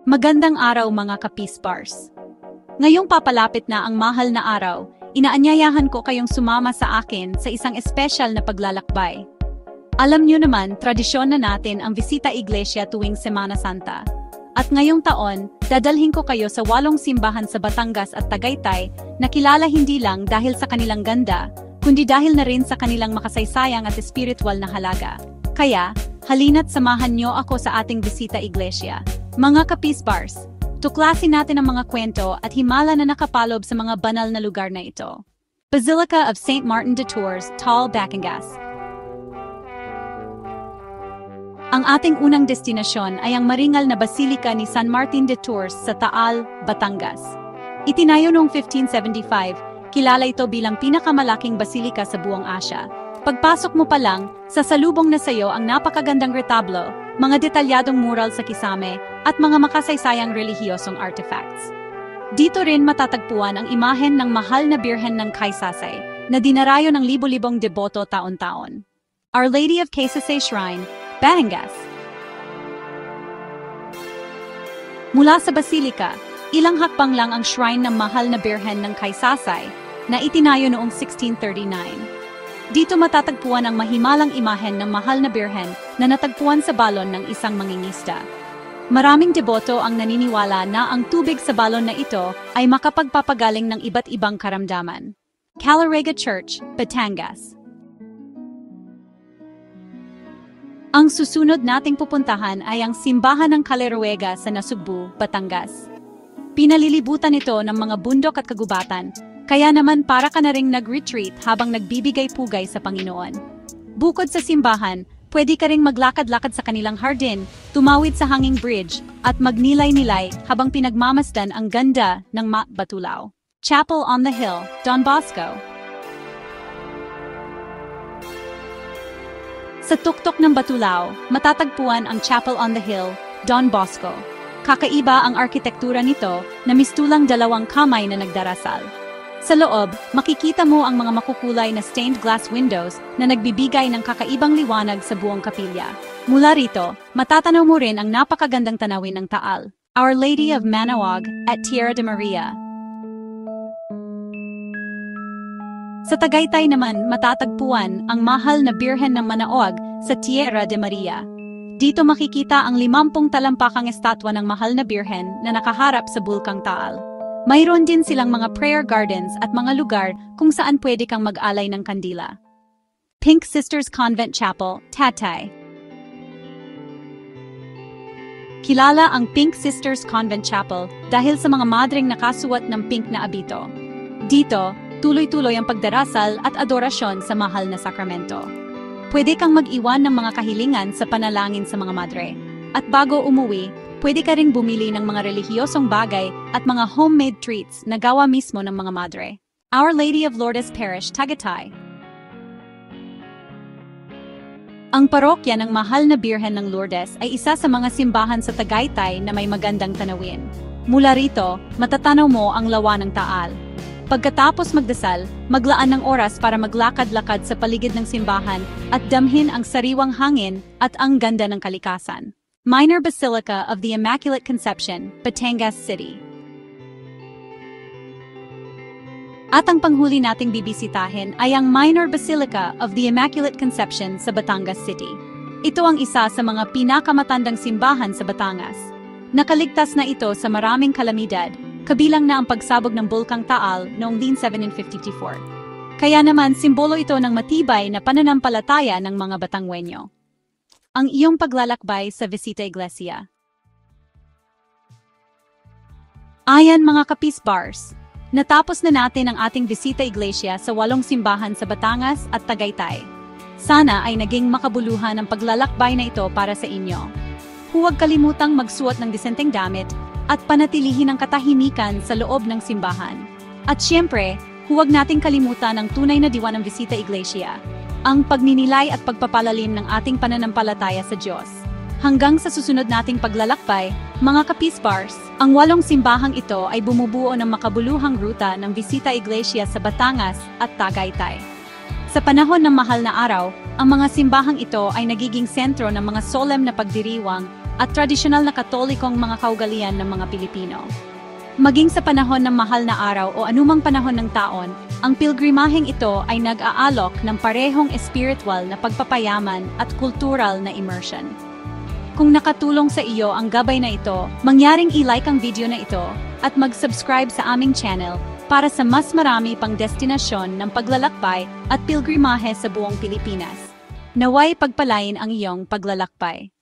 Magandang araw mga kapispars. Ngayong papalapit na ang mahal na araw, inaanyayahan ko kayong sumama sa akin sa isang espesyal na paglalakbay. Alam niyo naman, tradisyon na natin ang bisita iglesia tuwing Semana Santa. At ngayong taon, dadalhin ko kayo sa 8 simbahan sa Batangas at Tagaytay na kilala hindi lang dahil sa kanilang ganda, kundi dahil na rin sa kanilang makasaysayang at espiritual na halaga. Kaya, halina't samahan niyo ako sa ating bisita iglesia. Mga kapispars, tuklasin natin ang mga kwento at himala na nakapalob sa mga banal na lugar na ito. Basilica of St. Martin de Tours, Taal, Batangas. Ang ating unang destinasyon ay ang maringal na Basilika ni San Martin de Tours sa Taal, Batangas. Itinayo noong 1575, kilala ito bilang pinakamalaking basilika sa buong Asya. Pagpasok mo pa lang, sasalubong na sayo ang napakagandang retablo, mga detalyadong mural sa kisame, at mga makasaysayang relihiyosong artifacts. Dito rin matatagpuan ang imahen ng mahal na Birhen ng Kaysasay, na dinarayo ng libo-libong deboto taon-taon. Our Lady of Kaysasay Shrine, Batangas. Mula sa Basilika, ilang hakbang lang ang shrine ng mahal na Birhen ng Kaysasay, na itinayo noong 1639. Dito matatagpuan ang mahimalang imahen ng mahal na Birhen na natagpuan sa balon ng isang mangingisda. Maraming deboto ang naniniwala na ang tubig sa balon na ito ay makapagpapagaling ng iba't ibang karamdaman. Calarega Church, Batangas. Ang susunod nating pupuntahan ay ang simbahan ng Caleruega sa Nasugbu, Batangas. Pinalilibutan ito ng mga bundok at kagubatan, kaya naman para ka na ring nag-retreat habang nagbibigay-pugay sa Panginoon. Bukod sa simbahan, pwede ka ring maglakad-lakad sa kanilang hardin, tumawid sa hanging bridge, at magnilay-nilay habang pinagmamasdan ang ganda ng Batulao. Chapel on the Hill, Don Bosco. Sa tuktok ng Batulao, matatagpuan ang Chapel on the Hill, Don Bosco. Kakaiba ang arkitektura nito na mistulang 2 kamay na nagdarasal. Sa loob, makikita mo ang mga makukulay na stained glass windows na nagbibigay ng kakaibang liwanag sa buong kapilya. Mula rito, matatanaw mo rin ang napakagandang tanawin ng Taal, Our Lady of Manaoag at Tierra de Maria. Sa Tagaytay naman, matatagpuan ang mahal na Birhen ng Manaoag sa Tierra de Maria. Dito makikita ang 50 talampakang estatwa ng mahal na Birhen na nakaharap sa bulkang Taal. Mayroon din silang mga prayer gardens at mga lugar kung saan pwede kang mag-alay ng kandila. Pink Sisters Convent Chapel, Tatay. Kilala ang Pink Sisters Convent Chapel dahil sa mga madring nakasuot ng pink na abito. Dito, tuloy-tuloy ang pagdarasal at adorasyon sa mahal na sakramento. Pwede kang mag-iwan ng mga kahilingan sa panalangin sa mga madre. At bago umuwi, pwede ka ring bumili ng mga relihiyosong bagay at mga homemade treats na gawa mismo ng mga madre. Our Lady of Lourdes Parish, Tagaytay. Ang parokya ng mahal na Birhen ng Lourdes ay isa sa mga simbahan sa Tagaytay na may magandang tanawin. Mula rito, matatanaw mo ang lawa ng Taal. Pagkatapos magdasal, maglaan ng oras para maglakad-lakad sa paligid ng simbahan at damhin ang sariwang hangin at ang ganda ng kalikasan. Minor Basilica of the Immaculate Conception, Batangas City. At ang panghuli nating bibisitahin ay ang Minor Basilica of the Immaculate Conception sa Batangas City. Ito ang isa sa mga pinakamatandang simbahan sa Batangas. Nakaligtas na ito sa maraming kalamidad, kabilang na ang pagsabog ng bulkang Taal noong 1754. Kaya naman simbolo ito ng matibay na pananampalataya ng mga Batangwenyo. Ang iyong paglalakbay sa Visita Iglesia. Ayan mga kapispars, natapos na natin ang ating Visita Iglesia sa 8 simbahan sa Batangas at Tagaytay. Sana ay naging makabuluhan ang paglalakbay na ito para sa inyo. Huwag kalimutang magsuot ng disenteng damit at panatilihin ang katahimikan sa loob ng simbahan. At syempre, huwag nating kalimutan ang tunay na diwa ng Visita Iglesia, ang pagninilay at pagpapalalim ng ating pananampalataya sa Diyos. Hanggang sa susunod nating paglalakbay, mga kapispars, ang 8 simbahang ito ay bumubuo ng makabuluhang ruta ng Visita Iglesia sa Batangas at Tagaytay. Sa panahon ng mahal na araw, ang mga simbahang ito ay nagiging sentro ng mga solemn na pagdiriwang, at tradisyonal na katolikong mga kaugalian ng mga Pilipino. Maging sa panahon ng mahal na araw o anumang panahon ng taon, ang pilgrimaheng ito ay nag-aalok ng parehong espiritual na pagpapayaman at kultural na immersion. Kung nakatulong sa iyo ang gabay na ito, mangyaring i-like ang video na ito at mag-subscribe sa aming channel para sa mas marami pang destinasyon ng paglalakbay at pilgrimahe sa buong Pilipinas. Naway pagpalain ang iyong paglalakbay.